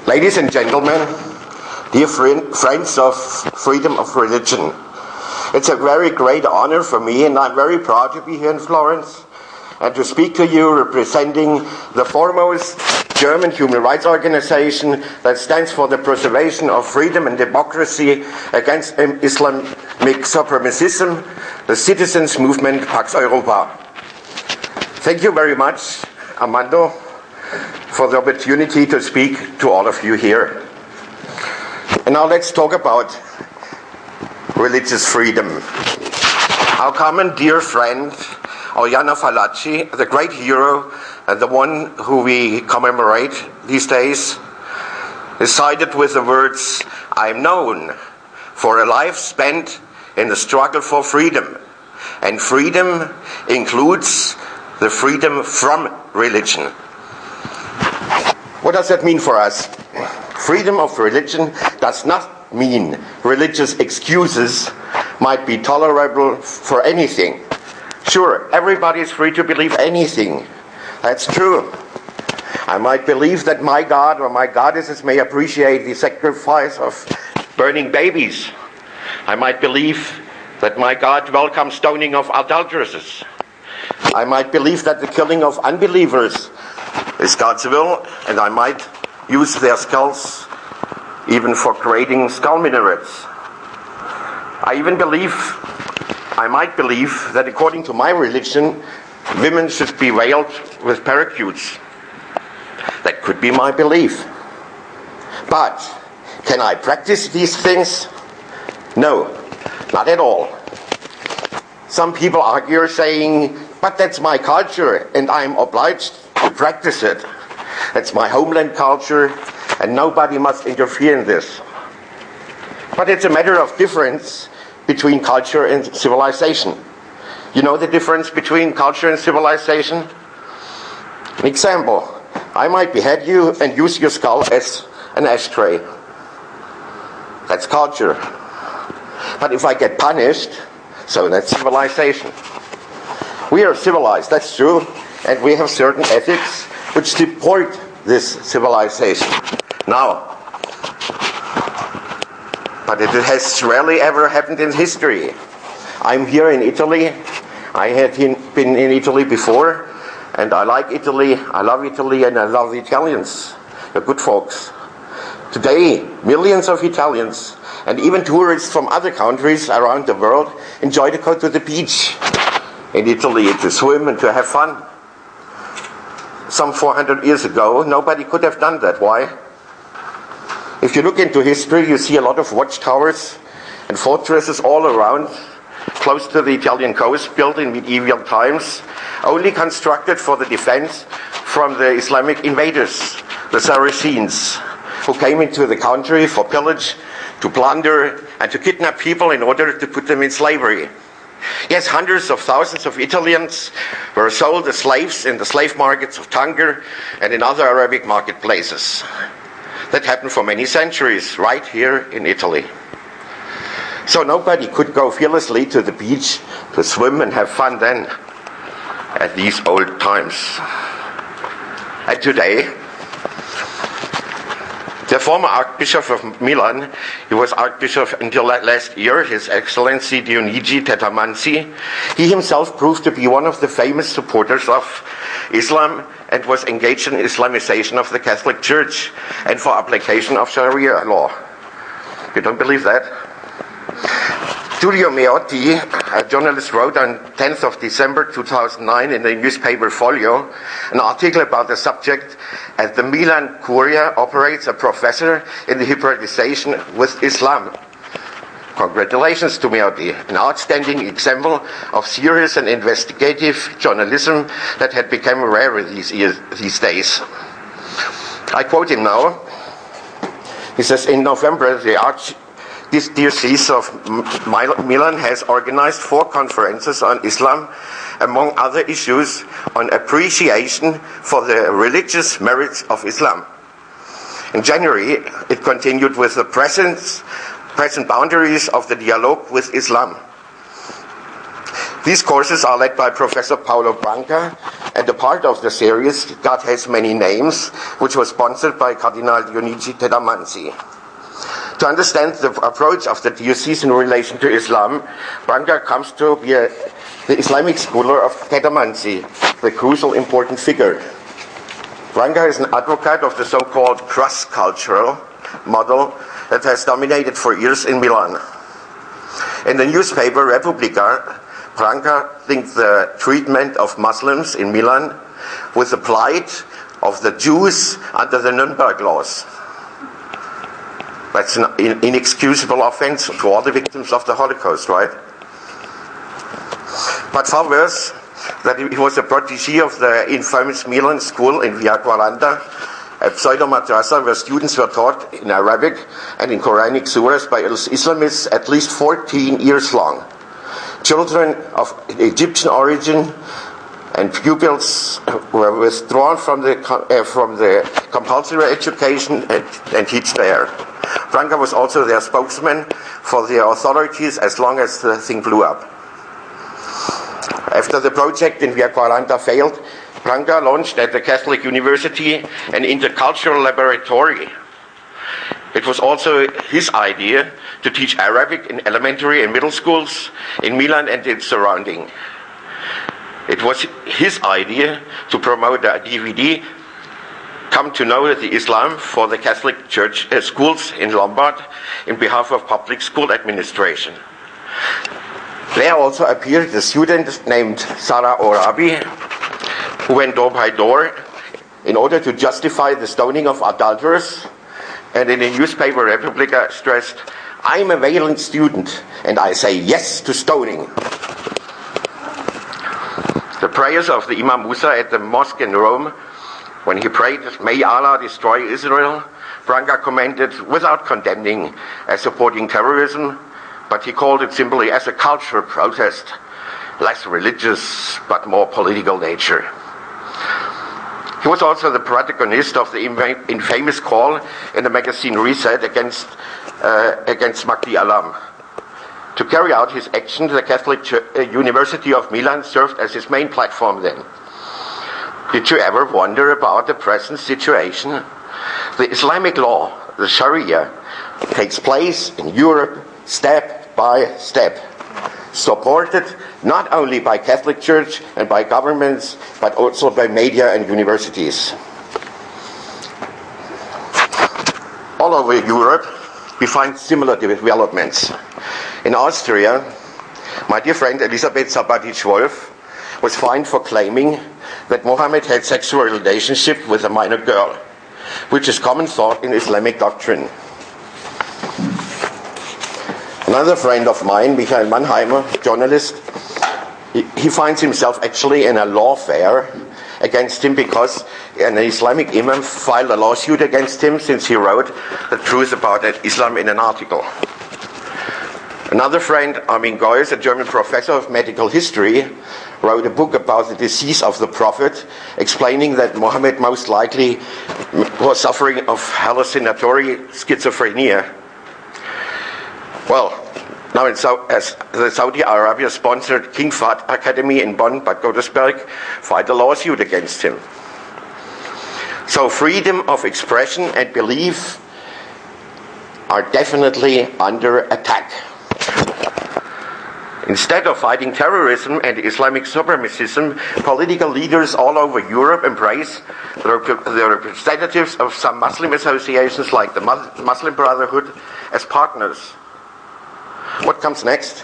Ladies and gentlemen, dear friends of freedom of religion, it's a very great honor for me, and I'm very proud to be here in Florence and to speak to you representing the foremost German human rights organization that stands for the preservation of freedom and democracy against Islamic supremacism, the Citizens Movement Pax Europa. Thank you very much, Armando, for the opportunity to speak to all of you here. And now let's talk about religious freedom. Our common dear friend, Oriana Fallaci, the great hero and the one who we commemorate these days, is cited with the words, "I am known for a life spent in the struggle for freedom, and freedom includes the freedom from religion." What does that mean for us? Freedom of religion does not mean religious excuses might be tolerable for anything. Sure, everybody is free to believe anything. That's true. I might believe that my God or my goddesses may appreciate the sacrifice of burning babies. I might believe that my God welcomes stoning of adulteresses. I might believe that the killing of unbelievers is God's will, and I might use their skulls even for creating skull minarets. I might believe that according to my religion, women should be veiled with parakeets. That could be my belief. But can I practice these things? No, not at all. Some people argue saying, but that's my culture and I'm obliged to practice it. That's my homeland culture and nobody must interfere in this. But it's a matter of difference between culture and civilization. You know the difference between culture and civilization? An example, I might behead you and use your skull as an ashtray. That's culture. But if I get punished, so that's civilization. We are civilized, that's true, and we have certain ethics which support this civilization. Now, but it has rarely ever happened in history. I'm here in Italy. I had been in Italy before, and I like Italy, I love Italy, and I love the Italians. They're good folks. Today, millions of Italians, and even tourists from other countries around the world, enjoy to go to the beach in Italy to swim and to have fun. Some 400 years ago, nobody could have done that. Why? If you look into history, you see a lot of watchtowers and fortresses all around, close to the Italian coast, built in medieval times, only constructed for the defense from the Islamic invaders, the Saracens, who came into the country for pillage, to plunder, and to kidnap people in order to put them in slavery. Yes, hundreds of thousands of Italians were sold as slaves in the slave markets of Tanger and in other Arabic marketplaces. That happened for many centuries, right here in Italy. So nobody could go fearlessly to the beach to swim and have fun then, at these old times. And today, the former Archbishop of Milan, he was Archbishop until last year, His Excellency Dionigi Tettamanzi, he himself proved to be one of the famous supporters of Islam and was engaged in Islamization of the Catholic Church and for application of Sharia law. You don't believe that? Giulio Meotti, a journalist, wrote on 10th of December 2009 in the newspaper Folio an article about the subject. At the Milan Curia operates a professor in the hybridization with Islam. Congratulations to Meotti, an outstanding example of serious and investigative journalism that had become rare these days. I quote him now. He says, in November, this Diocese of Milan has organized 4 conferences on Islam, among other issues on appreciation for the religious merits of Islam. In January, it continued with the present boundaries of the dialogue with Islam. These courses are led by Professor Paulo Branca, and a part of the series, God Has Many Names, which was sponsored by Cardinal Dionigi Teddamanzi. To understand the approach of the diocese in relation to Islam, Branca comes to be the Islamic scholar of Teddamanzi, the crucial important figure. Branca is an advocate of the so-called cross-cultural model that has dominated for years in Milan. In the newspaper Repubblica, Branca thinks the treatment of Muslims in Milan with the plight of the Jews under the Nuremberg laws. That's an inexcusable offense to all the victims of the Holocaust, right? But far worse, that he was a protege of the infamous Milan school in Via 40, a pseudo-madrasa where students were taught in Arabic and in Quranic surahs by Islamists at least 14 years long. Children of Egyptian origin and pupils were withdrawn from the compulsory education and teach there. Branca was also their spokesman for the authorities as long as the thing blew up. After the project in Via 40 failed, Branca launched at the Catholic University an intercultural laboratory. It was also his idea to teach Arabic in elementary and middle schools in Milan and its surrounding. It was his idea to promote a DVD, Come to Know the Islam, for the Catholic Church schools in Lombard in behalf of public school administration. There also appeared a student named Sarah Orabi, who went door by door in order to justify the stoning of adulterers, and in the newspaper Repubblica stressed, I'm a Valence student and I say yes to stoning. The prayers of the Imam Musa at the mosque in Rome, when he prayed, may Allah destroy Israel, Branca commented without condemning as supporting terrorism, but he called it simply as a cultural protest, less religious but more political nature. He was also the protagonist of the infamous call in the magazine Reset against Mahdi Alam. To carry out his action, the Catholic University of Milan served as his main platform then. Did you ever wonder about the present situation? The Islamic law, the Sharia, takes place in Europe step by step, supported not only by Catholic Church and by governments, but also by media and universities. All over Europe, we find similar developments. In Austria, my dear friend Elisabeth Sabatic-Wolf was fined for claiming that Mohammed had sexual relationship with a minor girl, which is common thought in Islamic doctrine. Another friend of mine, Michael Mannheimer, journalist, he finds himself actually in a lawfare against him because an Islamic imam filed a lawsuit against him since he wrote the truth about Islam in an article. Another friend, Armin Goyes, a German professor of medical history, wrote a book about the disease of the Prophet, explaining that Muhammad most likely was suffering of hallucinatory schizophrenia. Well, now as the Saudi Arabia-sponsored King Fahd Academy in Bonn, Bad Godesberg, filed a lawsuit against him. So freedom of expression and belief are definitely under attack. Instead of fighting terrorism and Islamic supremacism, political leaders all over Europe embrace the representatives of some Muslim associations like the Muslim Brotherhood as partners. What comes next?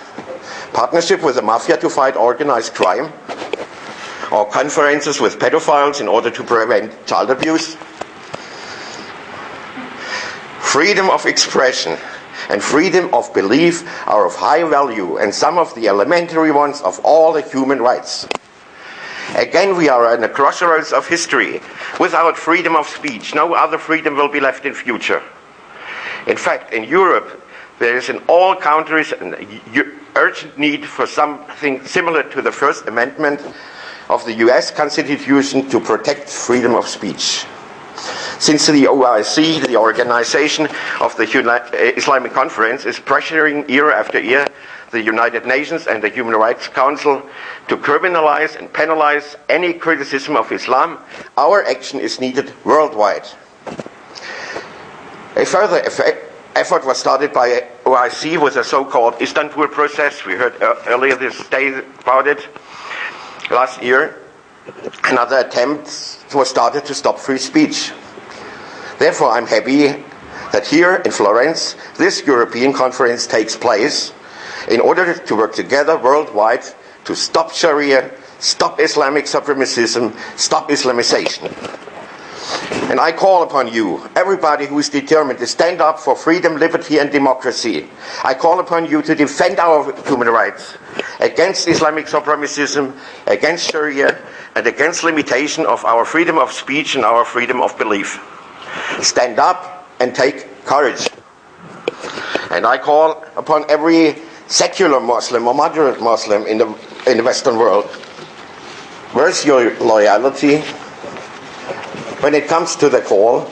Partnership with the mafia to fight organized crime? Or conferences with pedophiles in order to prevent child abuse? Freedom of expression and freedom of belief are of high value, and some of the elementary ones of all the human rights. Again, we are at a crossroads of history. Without freedom of speech, no other freedom will be left in future. In fact, in Europe, there is in all countries an urgent need for something similar to the First Amendment of the US Constitution to protect freedom of speech. Since the OIC, the organization of the Islamic Conference, is pressuring year after year the United Nations and the Human Rights Council to criminalize and penalize any criticism of Islam. Our action is needed worldwide. A further effort was started by OIC with the so-called Istanbul process. We heard earlier this day about it last year. Another attempt was started to stop free speech. Therefore, I'm happy that here in Florence, this European conference takes place in order to work together worldwide to stop Sharia, stop Islamic supremacism, stop Islamization. And I call upon you, everybody who is determined to stand up for freedom, liberty and democracy. I call upon you to defend our human rights against Islamic supremacism, against Sharia, and against limitation of our freedom of speech and our freedom of belief. Stand up and take courage. And I call upon every secular Muslim or moderate Muslim in the Western world. Where's your loyalty? When it comes to the call,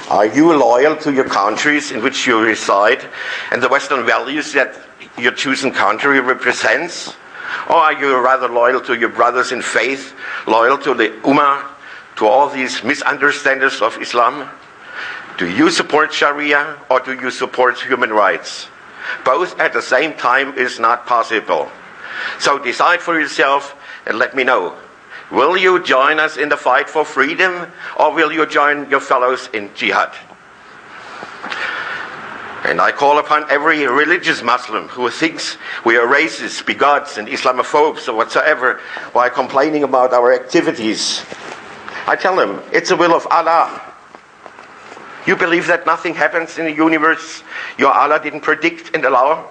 are you loyal to your countries in which you reside and the Western values that your chosen country represents? Or are you rather loyal to your brothers in faith, loyal to the Ummah, to all these misunderstanders of Islam? Do you support Sharia or do you support human rights? Both at the same time is not possible. So decide for yourself and let me know. Will you join us in the fight for freedom or will you join your fellows in jihad? And I call upon every religious Muslim who thinks we are racist, bigots and Islamophobes or whatsoever while complaining about our activities. I tell them, it's the will of Allah. You believe that nothing happens in the universe your Allah didn't predict and allow?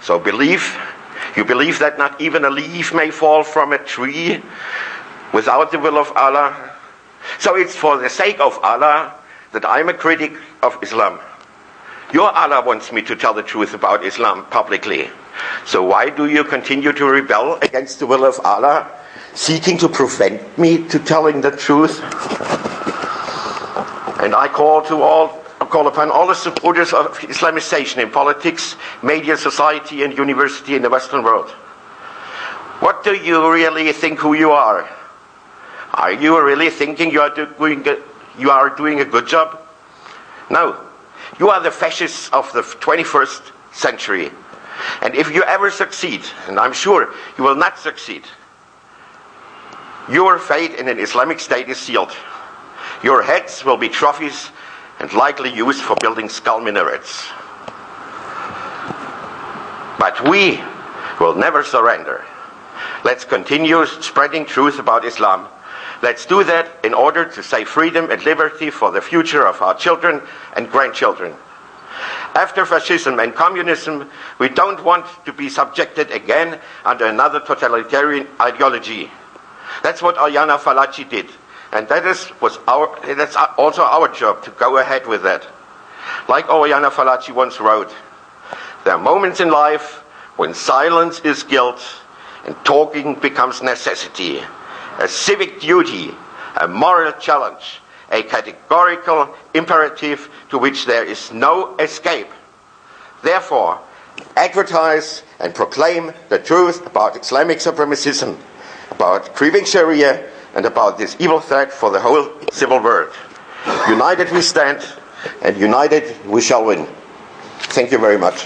So believe. You believe that not even a leaf may fall from a tree without the will of Allah? So it's for the sake of Allah that I'm a critic of Islam. Your Allah wants me to tell the truth about Islam publicly. So why do you continue to rebel against the will of Allah, seeking to prevent me to telling the truth? And I call upon all the supporters of Islamization in politics, media, society and university in the Western world. What do you really think who you are? Are you really thinking you are doing a good job? No. You are the fascists of the 21st century. And if you ever succeed, and I'm sure you will not succeed, your fate in an Islamic state is sealed. Your heads will be trophies and likely used for building skull minarets. But we will never surrender. Let's continue spreading truth about Islam. Let's do that in order to save freedom and liberty for the future of our children and grandchildren. After fascism and communism, we don't want to be subjected again under another totalitarian ideology. That's what Oriana Fallaci did. And that's also our job to go ahead with that. Like Oriana Fallaci once wrote, there are moments in life when silence is guilt and talking becomes necessity, a civic duty, a moral challenge, a categorical imperative to which there is no escape. Therefore, advertise and proclaim the truth about Islamic supremacism, about creeping Sharia, and about this evil threat for the whole civil world. United we stand, and united we shall win. Thank you very much.